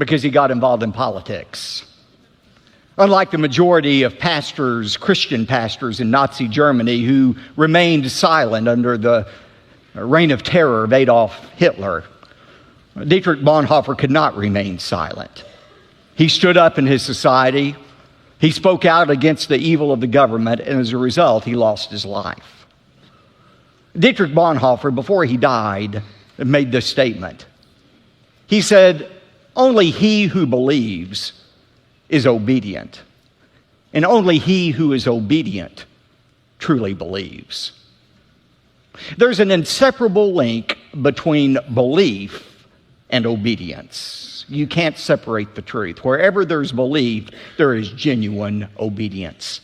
because he got involved in politics. Unlike the majority of pastors, Christian pastors in Nazi Germany who remained silent under the reign of terror of Adolf Hitler, Dietrich Bonhoeffer could not remain silent. He stood up in his society. He spoke out against the evil of the government, and as a result, he lost his life. Dietrich Bonhoeffer, before he died, made this statement. He said, "Only he who believes is obedient, and only he who is obedient truly believes." There's an inseparable link between belief and obedience. You can't separate the truth. Wherever there's belief, there is genuine obedience.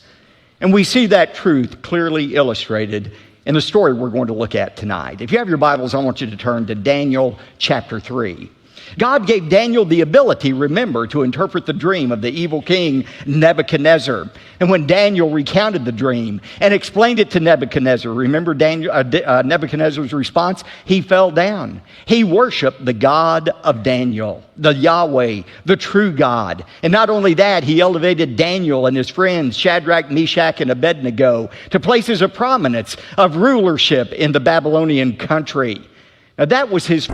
And we see that truth clearly illustrated in the story we're going to look at tonight. If you have your Bibles, I want you to turn to Daniel chapter 3. God gave Daniel the ability, remember, to interpret the dream of the evil king Nebuchadnezzar. And when Daniel recounted the dream and explained it to Nebuchadnezzar, remember Nebuchadnezzar's response? He fell down. He worshiped the God of Daniel, the Yahweh, the true God. And not only that, he elevated Daniel and his friends, Shadrach, Meshach, and Abednego, to places of prominence, of rulership in the Babylonian country. Now that was his...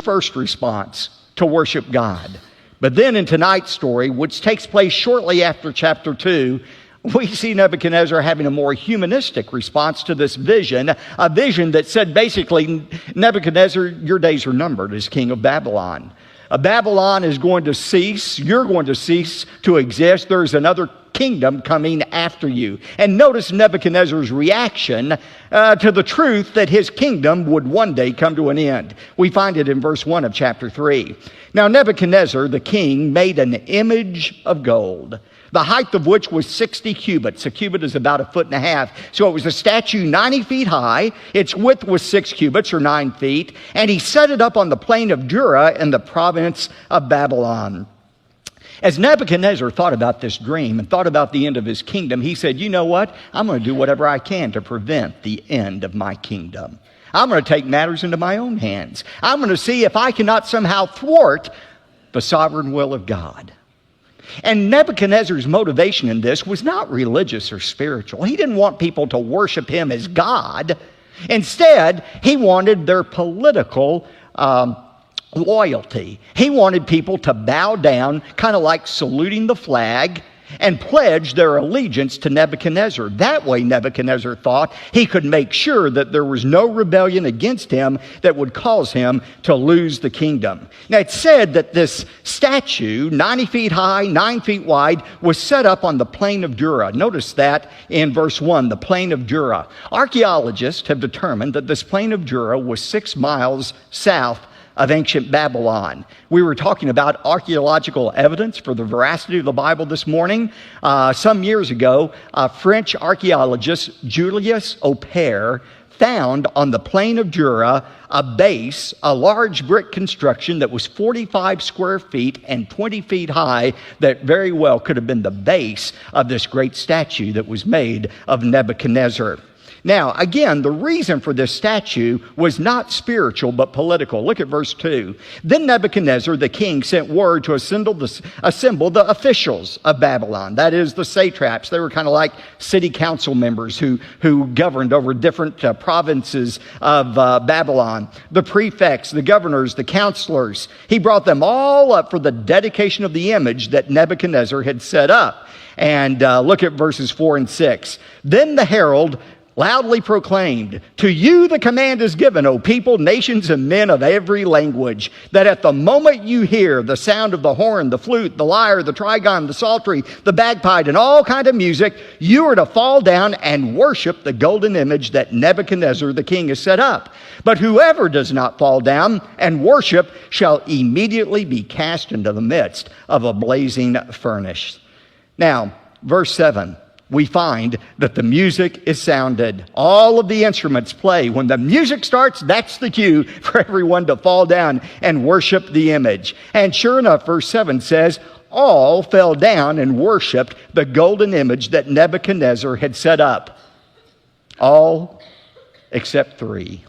first response to worship God. But then in tonight's story, which takes place shortly after chapter 2, we see Nebuchadnezzar having a more humanistic response to this vision, a vision that said basically, Nebuchadnezzar, your days are numbered as king of Babylon. Babylon is going to cease. You're going to cease to exist. There's another kingdom coming after you. And notice Nebuchadnezzar's reaction to the truth that his kingdom would one day come to an end. We find it in verse 1 of chapter 3. Now Nebuchadnezzar, the king, made an image of gold, the height of which was 60 cubits. A cubit is about 1.5 feet. So it was a statue 90 feet high. Its width was 6 cubits or 9 feet. And he set it up on the plain of Dura in the province of Babylon. As Nebuchadnezzar thought about this dream and thought about the end of his kingdom, he said, you know what? I'm going to do whatever I can to prevent the end of my kingdom. I'm going to take matters into my own hands. I'm going to see if I cannot somehow thwart the sovereign will of God. And Nebuchadnezzar's motivation in this was not religious or spiritual. He didn't want people to worship him as God. Instead, he wanted their political loyalty. He wanted people to bow down, kind of like saluting the flag, and pledge their allegiance to Nebuchadnezzar. That way, Nebuchadnezzar thought he could make sure that there was no rebellion against him that would cause him to lose the kingdom. Now, it's said that this statue, 90 feet high, 9 feet wide, was set up on the plain of Dura. Notice that in verse 1, the plain of Dura. Archaeologists have determined that this plain of Dura was 6 miles south of ancient Babylon. We were talking about archaeological evidence for the veracity of the Bible this morning. Some years ago, French archaeologist Julius Opère found on the plain of Dura a base, a large brick construction that was 45 square feet and 20 feet high that very well could have been the base of this great statue that was made of Nebuchadnezzar. Now, again, the reason for this statue was not spiritual, but political. Look at verse 2. Then Nebuchadnezzar, the king, sent word to assemble the officials of Babylon. That is, the satraps. They were kind of like city council members who governed over different provinces of Babylon. The prefects, the governors, the counselors. He brought them all up for the dedication of the image that Nebuchadnezzar had set up. And look at verses 4 and 6. Then the herald loudly proclaimed, "To you the command is given, O people, nations, and men of every language, that at the moment you hear the sound of the horn, the flute, the lyre, the trigon, the psaltery, the bagpipe, and all kind of music, you are to fall down and worship the golden image that Nebuchadnezzar the king has set up. But whoever does not fall down and worship shall immediately be cast into the midst of a blazing furnace." Now, verse 7. We find that the music is sounded. All of the instruments play. When the music starts, that's the cue for everyone to fall down and worship the image. And sure enough, verse 7 says, all fell down and worshiped the golden image that Nebuchadnezzar had set up. All except 3.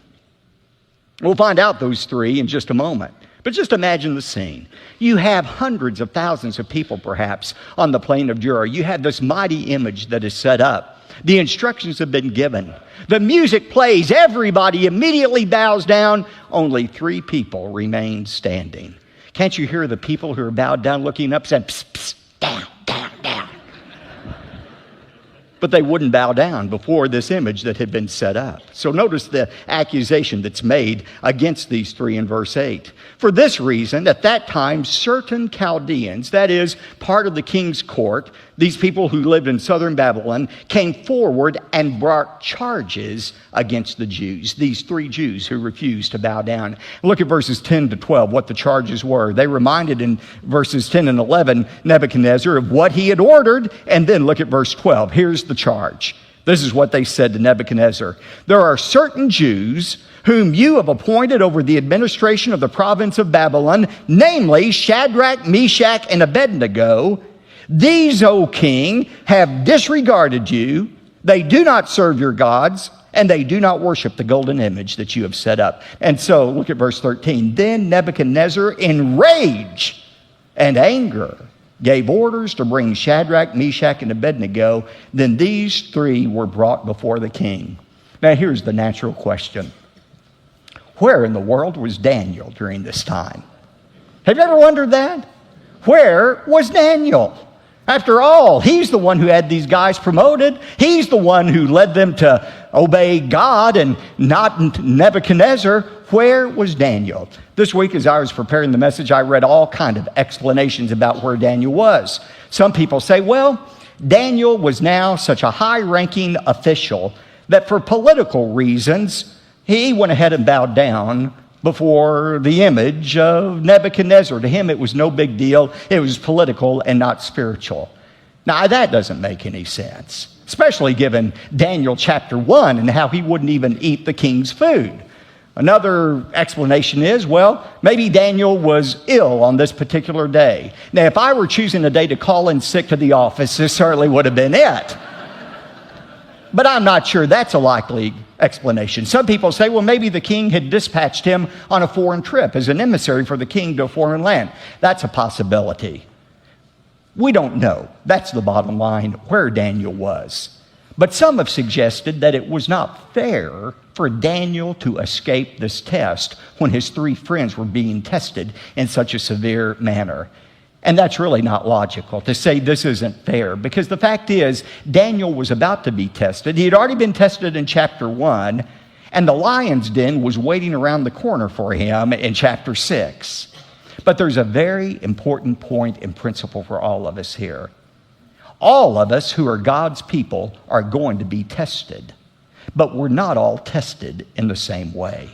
We'll find out those 3 in just a moment. But just imagine the scene. You have hundreds of thousands of people, perhaps, on the plain of Jura. You have this mighty image that is set up. The instructions have been given. The music plays. Everybody immediately bows down. Only 3 people remain standing. Can't you hear the people who are bowed down looking up saying, "Psst, psst, down, down, down"? But they wouldn't bow down before this image that had been set up. So notice the accusation that's made against these 3 in verse 8. For this reason, at that time, certain Chaldeans, that is, part of the king's court, these people who lived in southern Babylon, came forward and brought charges against the Jews, these 3 Jews who refused to bow down. Look at verses 10 to 12, what the charges were. They reminded in verses 10 and 11 Nebuchadnezzar of what he had ordered, and then look at verse 12. Here's the charge. This is what they said to Nebuchadnezzar. There are certain Jews whom you have appointed over the administration of the province of Babylon, namely Shadrach, Meshach, and Abednego. These, O king, have disregarded you. They do not serve your gods, and they do not worship the golden image that you have set up. And so, look at verse 13. Then Nebuchadnezzar, in rage and anger, gave orders to bring Shadrach, Meshach, and Abednego. Then these 3 were brought before the king. Now, here's the natural question. Where in the world was Daniel during this time? Have you ever wondered that? Where was Daniel? After all, he's the one who had these guys promoted. He's the one who led them to obey God and not Nebuchadnezzar. Where was Daniel? This week, as I was preparing the message, I read all kinds of explanations about where Daniel was. Some people say, well, Daniel was now such a high-ranking official that for political reasons, he went ahead and bowed down before the image of Nebuchadnezzar. To him, it was no big deal. It was political and not spiritual. Now, that doesn't make any sense, especially given Daniel chapter 1 and how he wouldn't even eat the king's food. Another explanation is, well, maybe Daniel was ill on this particular day. Now, if I were choosing a day to call in sick to the office, this certainly would have been it. But I'm not sure that's a likely explanation. Some people say, well, maybe the king had dispatched him on a foreign trip as an emissary for the king to a foreign land. That's a possibility. We don't know. That's the bottom line, where Daniel was. But some have suggested that it was not fair for Daniel to escape this test when his 3 friends were being tested in such a severe manner. And that's really not logical to say this isn't fair, because the fact is Daniel was about to be tested. He had already been tested in chapter 1, and the lion's den was waiting around the corner for him in chapter 6. But there's a very important point and principle for all of us here. All of us who are God's people are going to be tested, but we're not all tested in the same way.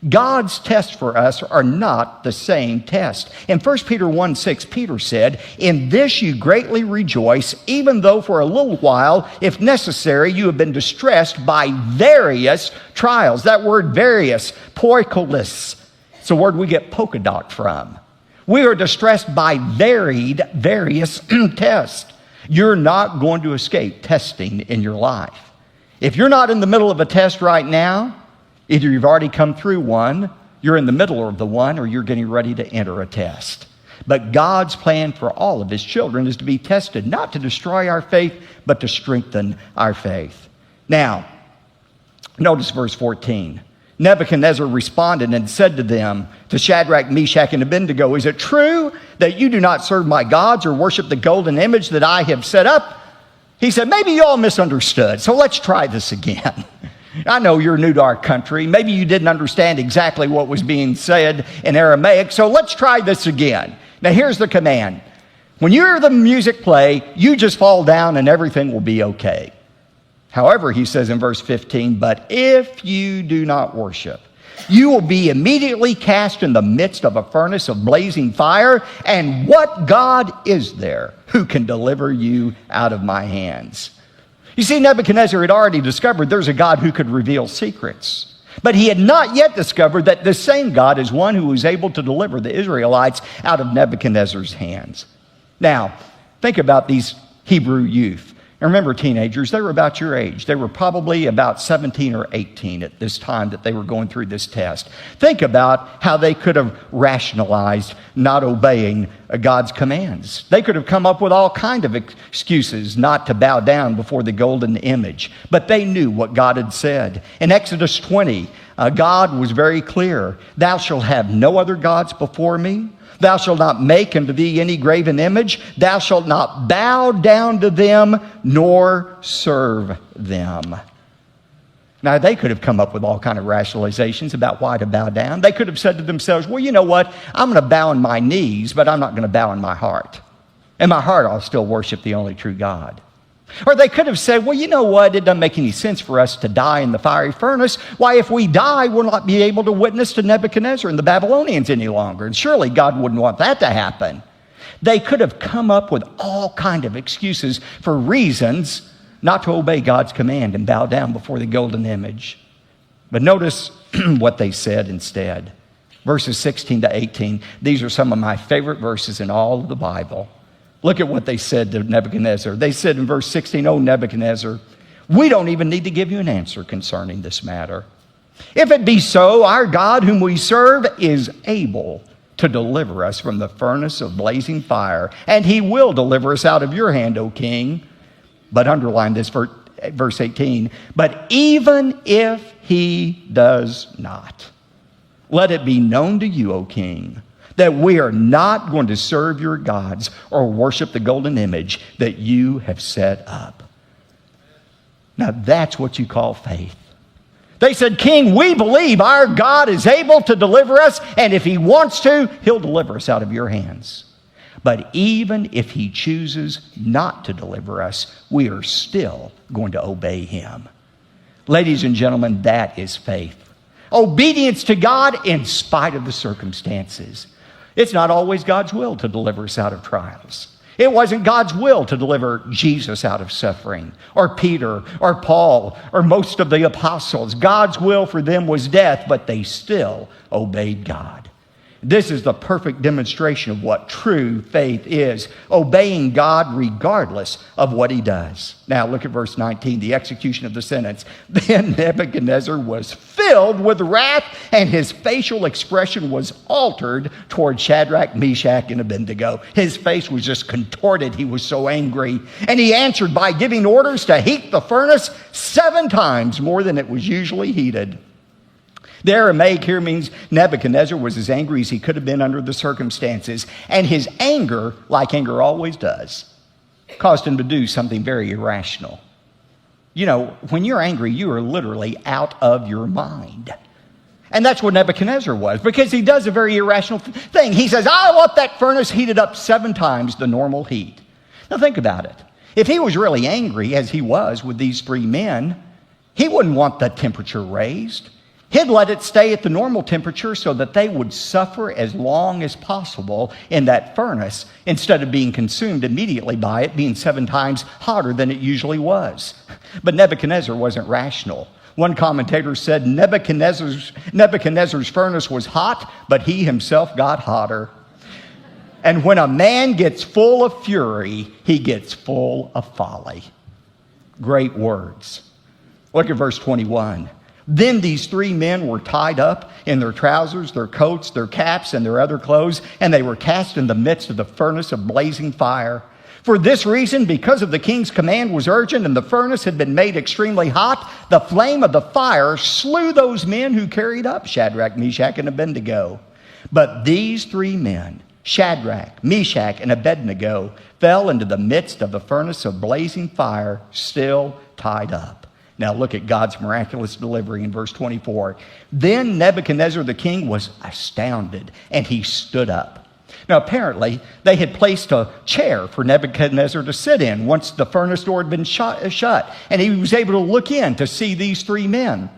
God's tests for us are not the same test. In 1 Peter 1:6, Peter said, "In this you greatly rejoice, even though for a little while, if necessary, you have been distressed by various trials." That word various, poikolis, it's the word we get polka dot from. We are distressed by various tests. You're not going to escape testing in your life. If you're not in the middle of a test right now, either you've already come through one, you're in the middle of the one, or you're getting ready to enter a test. But God's plan for all of his children is to be tested, not to destroy our faith, but to strengthen our faith. Now, notice verse 14. Nebuchadnezzar responded and said to them, to Shadrach, Meshach, and Abednego, "Is it true that you do not serve my gods or worship the golden image that I have set up?" He said, maybe you all misunderstood, so let's try this again. I know you're new to our country. Maybe you didn't understand exactly what was being said in Aramaic, so let's try this again. Now here's the command. When you hear the music play, you just fall down and everything will be okay. However, he says in verse 15, but if you do not worship, you will be immediately cast in the midst of a furnace of blazing fire. And what God is there who can deliver you out of my hands? You see, Nebuchadnezzar had already discovered there's a God who could reveal secrets. But he had not yet discovered that this same God is one who was able to deliver the Israelites out of Nebuchadnezzar's hands. Now, think about these Hebrew youth. And remember, teenagers, they were about your age. They were probably about 17 or 18 at this time that they were going through this test. Think about how they could have rationalized not obeying God's commands. They could have come up with all kinds of excuses not to bow down before the golden image. But they knew what God had said. In Exodus 20, God was very clear. Thou shalt have no other gods before me. Thou shalt not make unto thee any graven image. Thou shalt not bow down to them, nor serve them. Now, they could have come up with all kinds of rationalizations about why to bow down. They could have said to themselves, well, you know what? I'm going to bow on my knees, but I'm not going to bow in my heart. In my heart, I'll still worship the only true God. Or they could have said, well, you know what? It doesn't make any sense for us to die in the fiery furnace. Why, if we die, we'll not be able to witness to Nebuchadnezzar and the Babylonians any longer. And surely God wouldn't want that to happen. They could have come up with all kinds of excuses for reasons not to obey God's command and bow down before the golden image. But notice what they said instead. Verses 16 to 18. These are some of my favorite verses in all of the Bible. Look at what they said to Nebuchadnezzar. They said in verse 16, "O Nebuchadnezzar, we don't even need to give you an answer concerning this matter. If it be so, our God whom we serve is able to deliver us from the furnace of blazing fire, and he will deliver us out of your hand, O king." But underline this, verse 18, "But even if he does not, let it be known to you, O king, that we are not going to serve your gods or worship the golden image that you have set up." Now that's what you call faith. They said, "King, we believe our God is able to deliver us, and if he wants to, he'll deliver us out of your hands. But even if he chooses not to deliver us, we are still going to obey him." Ladies and gentlemen, that is faith. Obedience to God in spite of the circumstances. It's not always God's will to deliver us out of trials. It wasn't God's will to deliver Jesus out of suffering, or Peter, or Paul, or most of the apostles. God's will for them was death, but they still obeyed God. This is the perfect demonstration of what true faith is, obeying God regardless of what he does. Now look at verse 19, the execution of the sentence. "Then Nebuchadnezzar was filled with wrath, and his facial expression was altered toward Shadrach, Meshach, and Abednego." His face was just contorted. He was so angry. And he answered by giving orders to heat the furnace 7 times more than it was usually heated. The Aramaic here means Nebuchadnezzar was as angry as he could have been under the circumstances. And his anger, like anger always does, caused him to do something very irrational. You know, when you're angry, you are literally out of your mind. And that's what Nebuchadnezzar was, because he does a very irrational thing. He says, "I want that furnace heated up 7 times the normal heat." Now think about it. If he was really angry, as he was with these 3 men, he wouldn't want the temperature raised. He'd let it stay at the normal temperature so that they would suffer as long as possible in that furnace instead of being consumed immediately by it being 7 times hotter than it usually was. But Nebuchadnezzar wasn't rational. One commentator said Nebuchadnezzar's furnace was hot, but he himself got hotter. And when a man gets full of fury, he gets full of folly. Great words. Look at verse 21. "Then these 3 men were tied up in their trousers, their coats, their caps, and their other clothes, and they were cast in the midst of the furnace of blazing fire. For this reason, because of the king's command was urgent, and the furnace had been made extremely hot, the flame of the fire slew those men who carried up Shadrach, Meshach, and Abednego. But these 3 men Shadrach, Meshach, and Abednego fell into the midst of the furnace of blazing fire, still tied up. Now look at God's miraculous delivery in verse 24. Then Nebuchadnezzar the king was astounded, and he stood up. Now apparently they had placed a chair for Nebuchadnezzar to sit in once the furnace door had been shut, and he was able to look in to see these three men.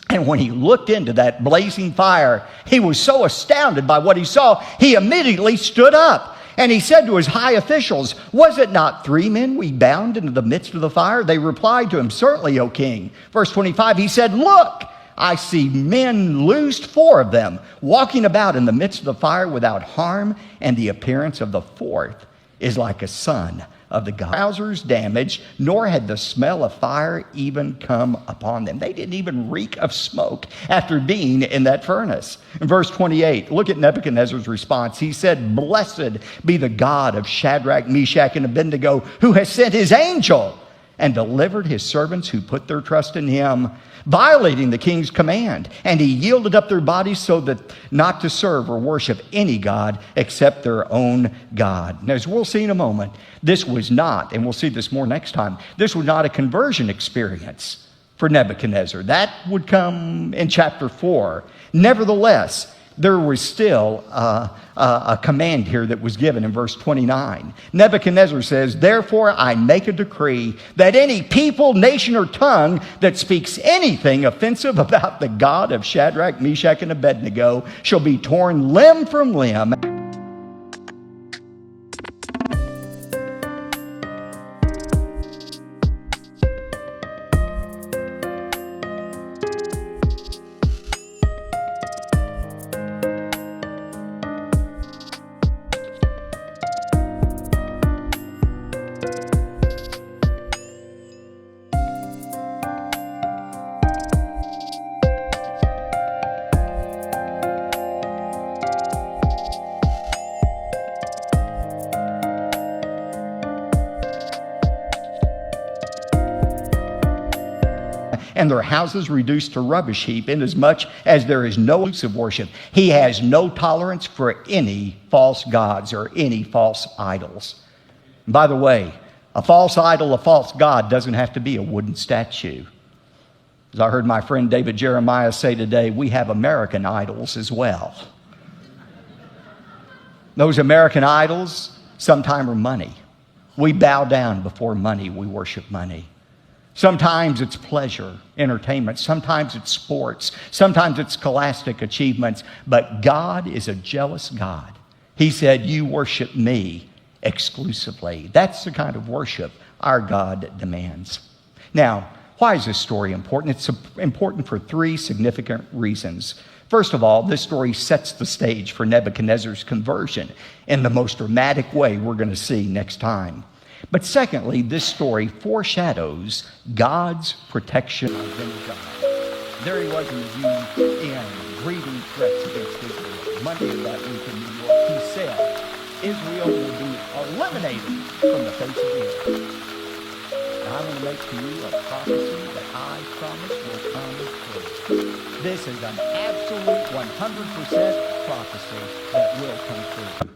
And when he looked into that blazing fire, he was so astounded by what he saw, he immediately stood up. And he said to his high officials, "Was it not three men we bound into the midst of the fire?" They replied to him, "Certainly, O king." Verse 25, he said, "Look, I see men loosed, four of them, walking about in the midst of the fire without harm, and the appearance of the fourth is like a son of the god. Trousers damaged, nor had the smell of fire even come upon them." They didn't even reek of smoke after being in that furnace. In verse 28, look at Nebuchadnezzar's response. He said, "Blessed be the God of Shadrach, Meshach, and Abednego, who has sent his angel and delivered his servants who put their trust in him, violating the king's command. And he yielded up their bodies so that not to serve or worship any god except their own God." Now, as we'll see in a moment, this was not, and we'll see this more next time, this was not a conversion experience for Nebuchadnezzar. That would come in chapter 4. Nevertheless, there was still a command here that was given in verse 29. Nebuchadnezzar says, "Therefore I make a decree that any people, nation, or tongue that speaks anything offensive about the God of Shadrach, Meshach, and Abednego shall be torn limb from limb." And their houses reduced to rubbish heap, inasmuch as there is no use of worship. He has no tolerance for any false gods or any false idols. And by the way, a false idol, a false god doesn't have to be a wooden statue. As I heard my friend David Jeremiah say today, we have American idols as well. Those American idols sometimes are money. We bow down before money. We worship money. Sometimes it's pleasure, entertainment. Sometimes it's sports. Sometimes it's scholastic achievements. But God is a jealous God. He said, "You worship me exclusively." That's the kind of worship our God demands. Now, why is this story important? It's important for three significant reasons. First of all, this story sets the stage for Nebuchadnezzar's conversion in the most dramatic way we're going to see next time. But secondly, this story foreshadows God's protection of God. There he was in the UN, greeting threats against Israel. Monday of that week in New York, he said, Israel will be eliminated from the face of the earth. And I want to make to you a prophecy that I promise will come true. This is an absolute 100% prophecy that will come true.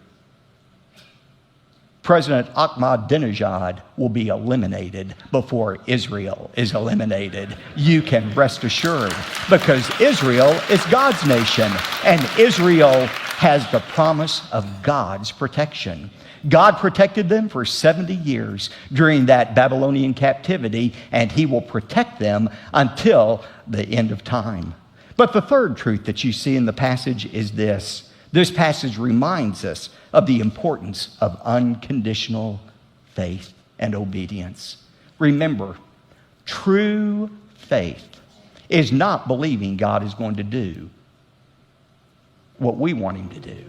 President Ahmadinejad will be eliminated before Israel is eliminated. You can rest assured, because Israel is God's nation, and Israel has the promise of God's protection. God protected them for 70 years during that Babylonian captivity, and he will protect them until the end of time. But the third truth that you see in the passage is this. This passage reminds us of the importance of unconditional faith and obedience. Remember, true faith is not believing God is going to do what we want him to do.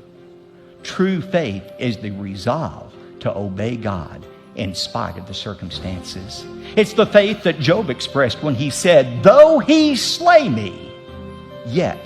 True faith is the resolve to obey God in spite of the circumstances. It's the faith that Job expressed when he said, "Though he slay me, yet